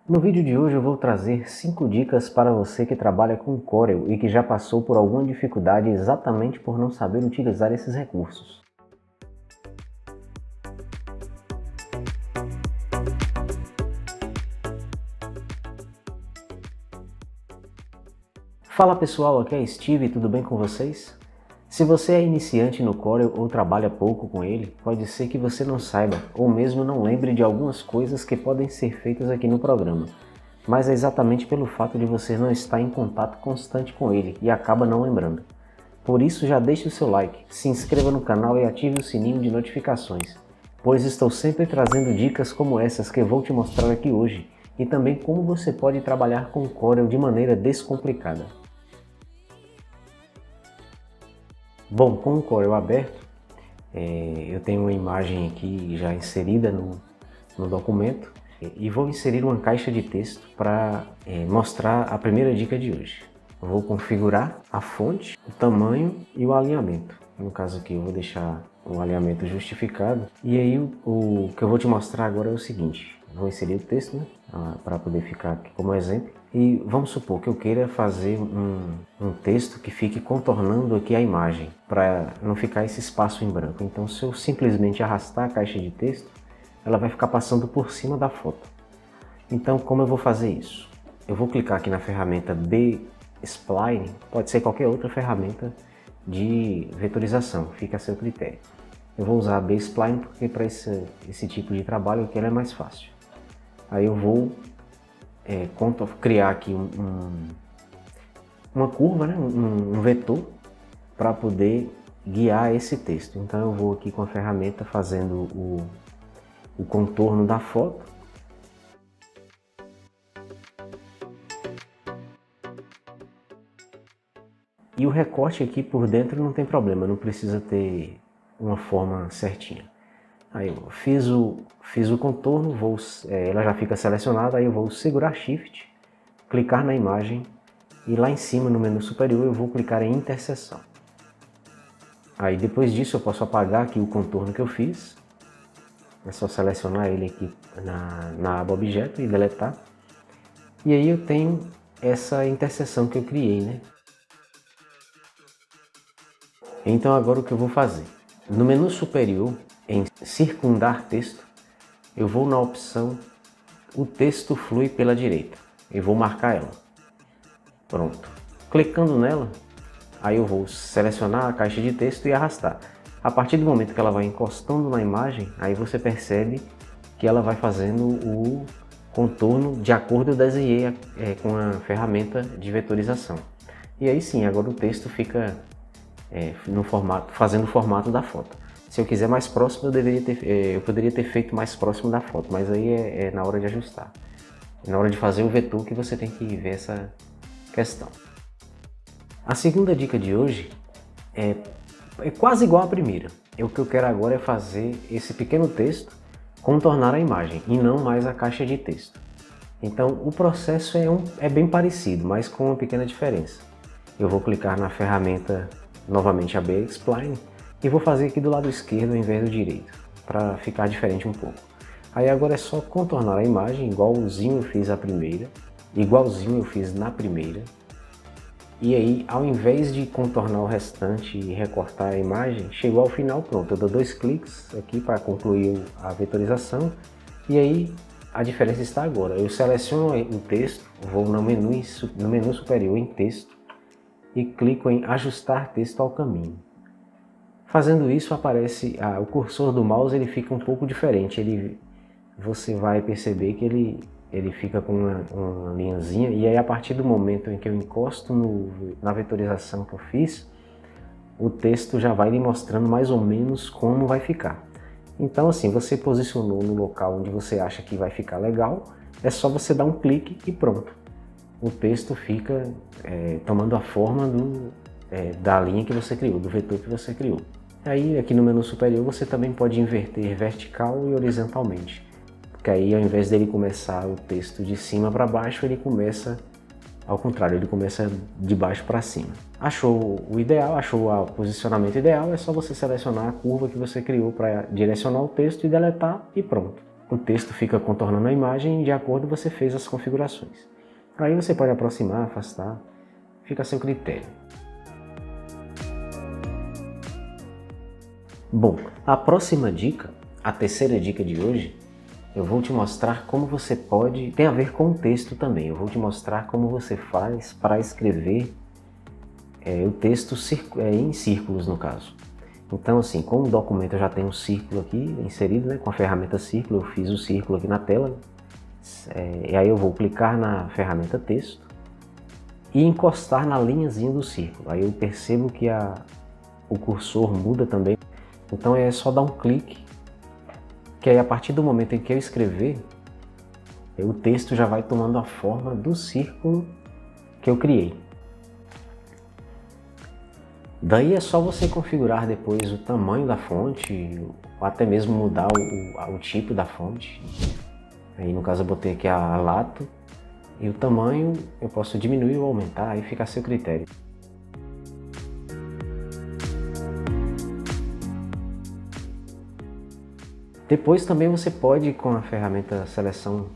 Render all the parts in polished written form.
No vídeo de hoje eu vou trazer 5 dicas para você que trabalha com Corel e que já passou por alguma dificuldade exatamente por não saber utilizar esses recursos. Fala pessoal, aqui é Steve, tudo bem com vocês? Se você é iniciante no Corel ou trabalha pouco com ele, pode ser que você não saiba ou mesmo não lembre de algumas coisas que podem ser feitas aqui no programa. Mas é exatamente pelo fato de você não estar em contato constante com ele e acaba não lembrando. Por isso já deixe o seu like, se inscreva no canal e ative o sininho de notificações, pois estou sempre trazendo dicas como essas que eu vou te mostrar aqui hoje e também como você pode trabalhar com Corel de maneira descomplicada. Bom, com o Corel aberto, eu tenho uma imagem aqui já inserida no documento e vou inserir uma caixa de texto para mostrar a primeira dica de hoje. Eu vou configurar a fonte, o tamanho e o alinhamento. No caso aqui eu vou deixar o alinhamento justificado. E aí o que eu vou te mostrar agora é o seguinte. Vou inserir o texto, né, para poder ficar aqui como exemplo. E vamos supor que eu queira fazer um texto que fique contornando aqui a imagem, para não ficar esse espaço em branco. Então se eu simplesmente arrastar a caixa de texto, ela vai ficar passando por cima da foto. Então como eu vou fazer isso? Eu vou clicar aqui na ferramenta B-Spline, pode ser qualquer outra ferramenta de vetorização, fica a seu critério. Eu vou usar a B-Spline porque para esse tipo de trabalho aqui ela é mais fácil. Aí eu vou criar aqui uma curva, né? um vetor para poder guiar esse texto. Então eu vou aqui com a ferramenta fazendo o contorno da foto. E o recorte aqui por dentro não tem problema, não precisa ter uma forma certinha. Aí eu fiz o contorno, ela já fica selecionada, aí eu vou segurar Shift, clicar na imagem e lá em cima no menu superior eu vou clicar em interseção. Aí depois disso eu posso apagar aqui o contorno que eu fiz, é só selecionar ele aqui na aba objeto e deletar. E aí eu tenho essa interseção que eu criei, né? Então agora o que eu vou fazer? No menu superior, em circundar texto, eu vou na opção o texto flui pela direita e vou marcar ela. Pronto. Clicando nela, aí eu vou selecionar a caixa de texto e arrastar. A partir do momento que ela vai encostando na imagem, aí você percebe que ela vai fazendo o contorno de acordo com eu desenhei com a ferramenta de vetorização. E aí sim, agora o texto fica fazendo o formato da foto. Se eu quiser mais próximo, eu poderia ter feito mais próximo da foto, mas aí é na hora de ajustar. Na hora de fazer o vetor que você tem que ver essa questão. A segunda dica de hoje é quase igual à primeira. O que eu quero agora é fazer esse pequeno texto contornar a imagem e não mais a caixa de texto. Então o processo é bem parecido, mas com uma pequena diferença. Eu vou clicar na ferramenta novamente a B-Spline e vou fazer aqui do lado esquerdo ao invés do direito, para ficar diferente um pouco. Aí agora é só contornar a imagem, igualzinho eu fiz a primeira, igualzinho eu fiz na primeira. E aí, ao invés de contornar o restante e recortar a imagem, chegou ao final, pronto. Eu dou 2 cliques aqui para concluir a vetorização. E aí, a diferença está agora. Eu seleciono o texto, vou no menu superior em texto e clico em ajustar texto ao caminho. Fazendo isso, aparece o cursor do mouse, ele fica um pouco diferente. Você vai perceber que ele fica com uma linhazinha, e aí a partir do momento em que eu encosto na vetorização que eu fiz, o texto já vai lhe mostrando mais ou menos como vai ficar. Então assim, você posicionou no local onde você acha que vai ficar legal, é só você dar um clique e pronto. O texto fica tomando a forma da linha que você criou, do vetor que você criou. Aí aqui no menu superior você também pode inverter vertical e horizontalmente. Porque aí ao invés dele começar o texto de cima para baixo, ele começa ao contrário, ele começa de baixo para cima. Achou o ideal, achou o posicionamento ideal, é só você selecionar a curva que você criou para direcionar o texto e deletar e pronto. o texto fica contornando a imagem e de acordo você fez as configurações. Aí você pode aproximar, afastar, fica a seu critério. Bom, a próxima dica, a terceira dica de hoje, eu vou te mostrar como você pode, tem a ver com o texto também, eu vou te mostrar como você faz para escrever o texto em círculos no caso. Então assim, como o documento eu já tenho um círculo aqui inserido, né, com a ferramenta círculo, eu fiz o círculo aqui na tela, e aí eu vou clicar na ferramenta texto e encostar na linhazinha do círculo, aí eu percebo que o cursor muda também, então é só dar um clique, que aí a partir do momento em que eu escrever, o texto já vai tomando a forma do círculo que eu criei. Daí é só você configurar depois o tamanho da fonte, ou até mesmo mudar o tipo da fonte. Aí no caso eu botei aqui a Lato, e o tamanho eu posso diminuir ou aumentar, aí fica a seu critério. Depois também você pode, com a ferramenta seleção,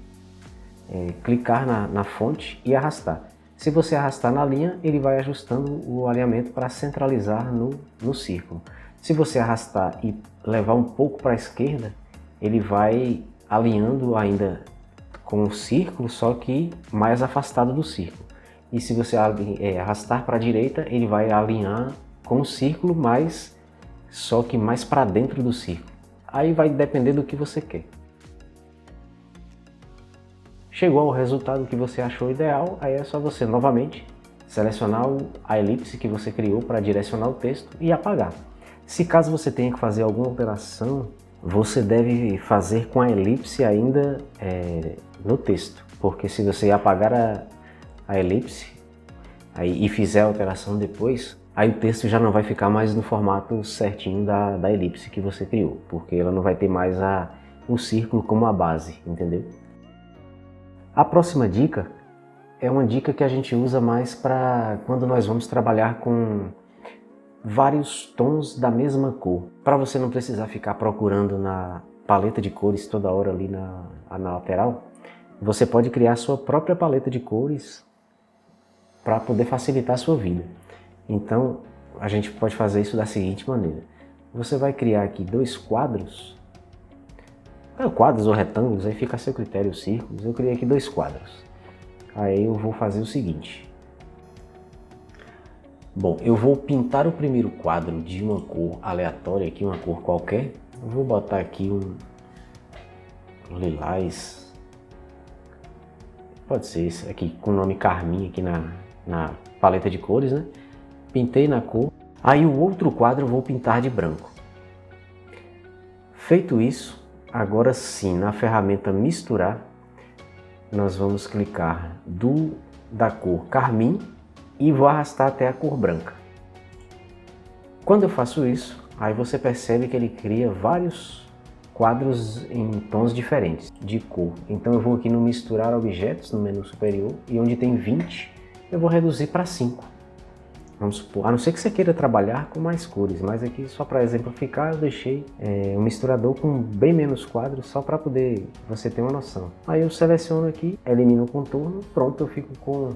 clicar na fonte e arrastar. Se você arrastar na linha, ele vai ajustando o alinhamento para centralizar no círculo. Se você arrastar e levar um pouco para a esquerda, ele vai alinhando ainda com o círculo, só que mais afastado do círculo. E se você arrastar para a direita, ele vai alinhar com o círculo, só que mais para dentro do círculo. Aí vai depender do que você quer. Chegou ao resultado que você achou ideal, aí é só você novamente selecionar a elipse que você criou para direcionar o texto e apagar. Se caso você tenha que fazer alguma alteração, você deve fazer com a elipse ainda no texto, porque se você apagar a elipse e fizer a alteração depois, aí o texto já não vai ficar mais no formato certinho da elipse que você criou, porque ela não vai ter mais o círculo como a base, entendeu? A próxima dica é uma dica que a gente usa mais para quando nós vamos trabalhar com vários tons da mesma cor, para você não precisar ficar procurando na paleta de cores toda hora ali na lateral. Você pode criar sua própria paleta de cores para poder facilitar a sua vida. Então a gente pode fazer isso da seguinte maneira: você vai criar aqui dois quadros ou retângulos, aí fica a seu critério, círculos. Eu criei aqui dois quadros. Aí eu vou fazer o seguinte. Bom, eu vou pintar o primeiro quadro de uma cor aleatória aqui, uma cor qualquer. Eu vou botar aqui um lilás. Pode ser esse aqui com o nome carmim aqui na paleta de cores, né? Pintei na cor. Aí o outro quadro eu vou pintar de branco. Feito isso, agora sim, na ferramenta misturar, nós vamos clicar da cor carmim e vou arrastar até a cor branca. Quando eu faço isso, aí você percebe que ele cria vários quadros em tons diferentes de cor. Então eu vou aqui no misturar objetos, no menu superior, e onde tem 20, eu vou reduzir para 5. Vamos supor, a não ser que você queira trabalhar com mais cores, mas aqui só para exemplificar eu deixei um misturador com bem menos quadros, só para poder você ter uma noção. Aí eu seleciono aqui, elimino o contorno, pronto, eu fico com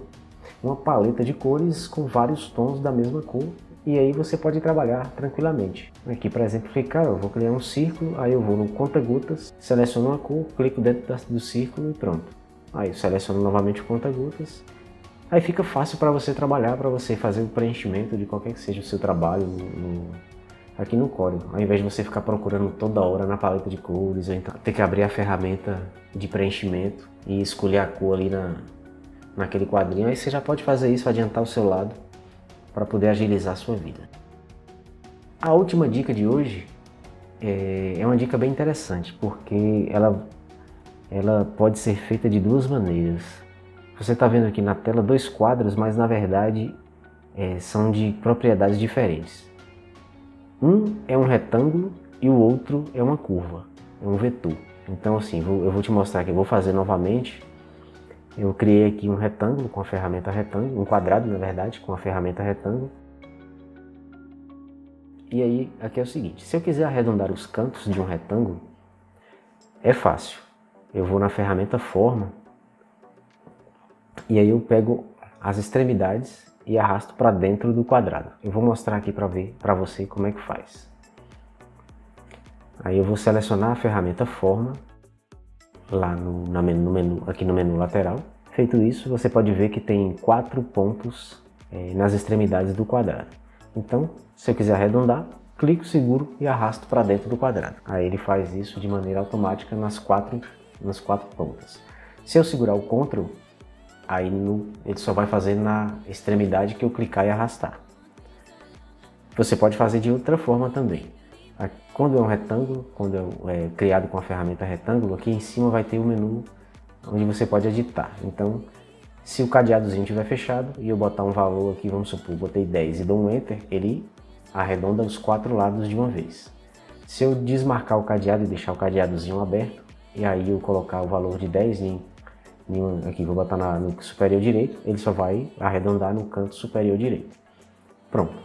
uma paleta de cores com vários tons da mesma cor, e aí você pode trabalhar tranquilamente. Aqui para exemplificar, eu vou criar um círculo, aí eu vou no conta-gotas, seleciono uma cor, clico dentro do círculo e pronto. Aí eu seleciono novamente o conta-gotas. Aí fica fácil para você trabalhar, para você fazer o preenchimento de qualquer que seja o seu trabalho aqui no código. Ao invés de você ficar procurando toda hora na paleta de cores, ou então ter que abrir a ferramenta de preenchimento e escolher a cor ali naquele quadrinho, aí você já pode fazer isso, adiantar o seu lado para poder agilizar a sua vida. A última dica de hoje é uma dica bem interessante, porque ela pode ser feita de duas maneiras. Você está vendo aqui na tela dois quadros, mas na verdade são de propriedades diferentes. Um é um retângulo e o outro é uma curva, é um vetor. Então assim, eu vou te mostrar aqui, eu vou fazer novamente. Eu criei aqui um retângulo com a ferramenta retângulo, um quadrado na verdade, com a ferramenta retângulo. E aí, aqui é o seguinte, se eu quiser arredondar os cantos de um retângulo, É fácil. Eu vou na ferramenta Forma e aí eu pego as extremidades e arrasto para dentro do quadrado. Eu vou mostrar aqui para você como é que faz. Aí eu vou selecionar a ferramenta Forma lá aqui no menu lateral. Feito isso, você pode ver que tem 4 pontos nas extremidades do quadrado. Então, se eu quiser arredondar, clico, seguro e arrasto para dentro do quadrado. Aí ele faz isso de maneira automática nas quatro pontas. Se eu segurar o Ctrl, aí ele só vai fazer na extremidade que eu clicar e arrastar. Você pode fazer de outra forma também. Quando é um retângulo, quando é criado com a ferramenta retângulo, aqui em cima vai ter o menu onde você pode editar. Então, se o cadeadozinho estiver fechado e eu botar um valor aqui, vamos supor, botei 10 e dou um Enter, ele arredonda os 4 lados de uma vez. Se eu desmarcar o cadeado e deixar o cadeadozinho aberto, e aí eu colocar o valor de 10 aqui vou botar no superior direito, ele só vai arredondar no canto superior direito. Pronto.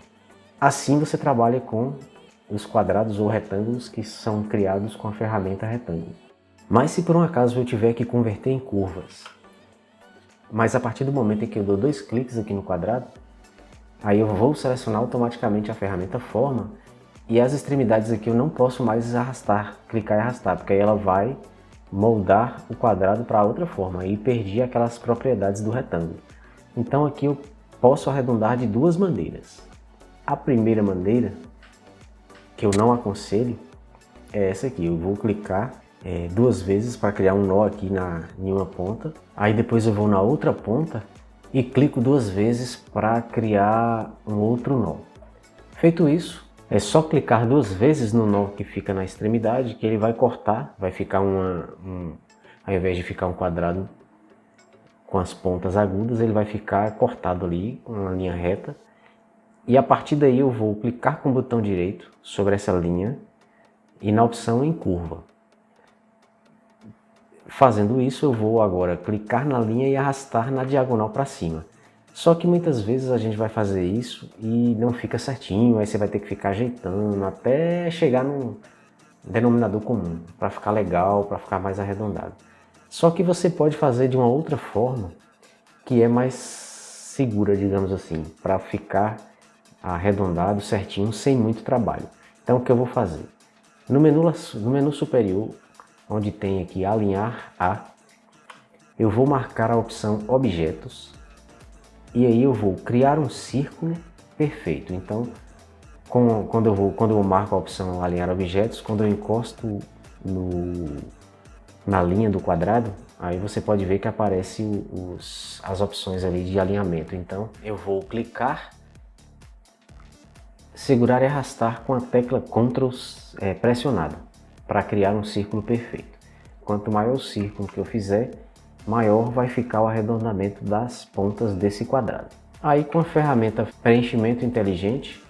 Assim você trabalha com os quadrados ou retângulos que são criados com a ferramenta retângulo. Mas se por um acaso eu tiver que converter em curvas, mas a partir do momento em que eu dou 2 cliques aqui no quadrado, aí eu vou selecionar automaticamente a ferramenta Forma e as extremidades aqui eu não posso mais arrastar, clicar e arrastar, porque aí ela vai moldar o quadrado para outra forma e perdi aquelas propriedades do retângulo. Então aqui eu posso arredondar de 2 maneiras. A primeira maneira, que eu não aconselho, é essa aqui. Eu vou clicar 2 vezes para criar um nó aqui em uma ponta. Aí depois eu vou na outra ponta e clico 2 vezes para criar um outro nó. Feito isso, é só clicar 2 vezes no nó que fica na extremidade que ele vai cortar, vai ficar ao invés de ficar um quadrado com as pontas agudas, ele vai ficar cortado ali com uma linha reta. E a partir daí eu vou clicar com o botão direito sobre essa linha e na opção em curva. Fazendo isso, eu vou agora clicar na linha e arrastar na diagonal para cima. Só que muitas vezes a gente vai fazer isso e não fica certinho, aí você vai ter que ficar ajeitando até chegar num denominador comum, para ficar legal, para ficar mais arredondado. Só que você pode fazer de uma outra forma que é mais segura, digamos assim, para ficar arredondado certinho, sem muito trabalho. Então o que eu vou fazer? No menu superior, onde tem aqui alinhar a, eu vou marcar a opção objetos e aí eu vou criar um círculo perfeito. Então quando eu marco a opção alinhar objetos, quando eu encosto na linha do quadrado, aí você pode ver que aparece as opções ali de alinhamento. Então eu vou clicar, segurar e arrastar com a tecla Ctrl pressionada para criar um círculo perfeito. Quanto maior o círculo que eu fizer, maior vai ficar o arredondamento das pontas desse quadrado. Aí com a ferramenta preenchimento inteligente,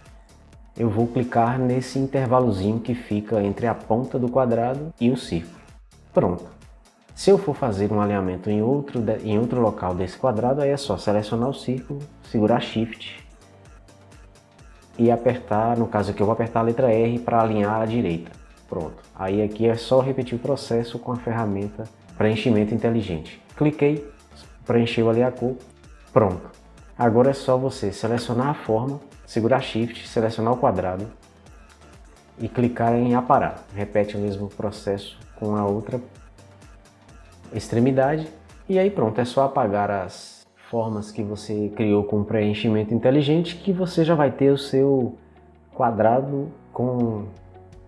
eu vou clicar nesse intervalozinho que fica entre a ponta do quadrado e o círculo. Pronto. Se eu for fazer um alinhamento em outro local desse quadrado, aí é só selecionar o círculo, segurar Shift e apertar, no caso aqui eu vou apertar a letra R para alinhar à direita. Pronto. Aí aqui é só repetir o processo com a ferramenta preenchimento inteligente. Cliquei, preencheu ali a cor, pronto. Agora é só você selecionar a forma, segurar Shift, selecionar o quadrado e clicar em aparar. Repete o mesmo processo com a outra extremidade e aí pronto, é só apagar as formas que você criou com preenchimento inteligente que você já vai ter o seu quadrado com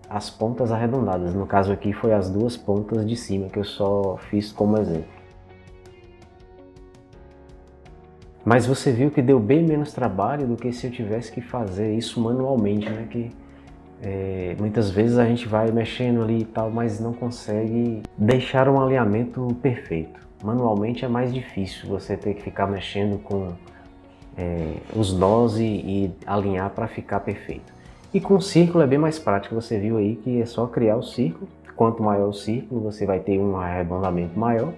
as pontas arredondadas. No caso aqui foi as 2 pontas de cima que eu só fiz como exemplo. Mas você viu que deu bem menos trabalho do que se eu tivesse que fazer isso manualmente, né? Que muitas vezes a gente vai mexendo ali e tal, mas não consegue deixar um alinhamento perfeito. Manualmente é mais difícil, você ter que ficar mexendo com os nós e alinhar para ficar perfeito. E com o círculo é bem mais prático, você viu aí que é só criar o círculo. Quanto maior o círculo, você vai ter um arredondamento maior,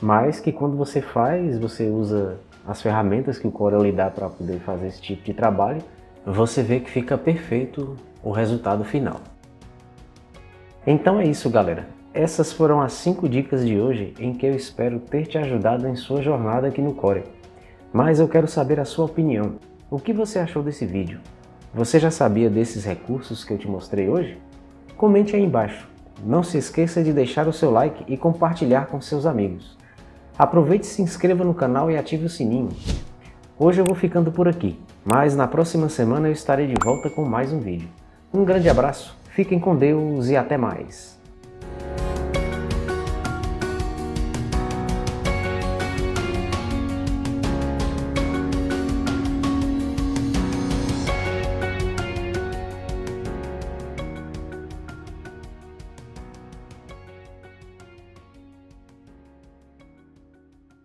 mas que quando você faz, você usa as ferramentas que o Corel lhe dá para poder fazer esse tipo de trabalho, você vê que fica perfeito o resultado final. Então é isso, galera. Essas foram as 5 dicas de hoje em que eu espero ter te ajudado em sua jornada aqui no Corel. Mas eu quero saber a sua opinião. O que você achou desse vídeo? Você já sabia desses recursos que eu te mostrei hoje? Comente aí embaixo. Não se esqueça de deixar o seu like e compartilhar com seus amigos. Aproveite e se inscreva no canal e ative o sininho. Hoje eu vou ficando por aqui, mas na próxima semana eu estarei de volta com mais um vídeo. Um grande abraço, fiquem com Deus e até mais!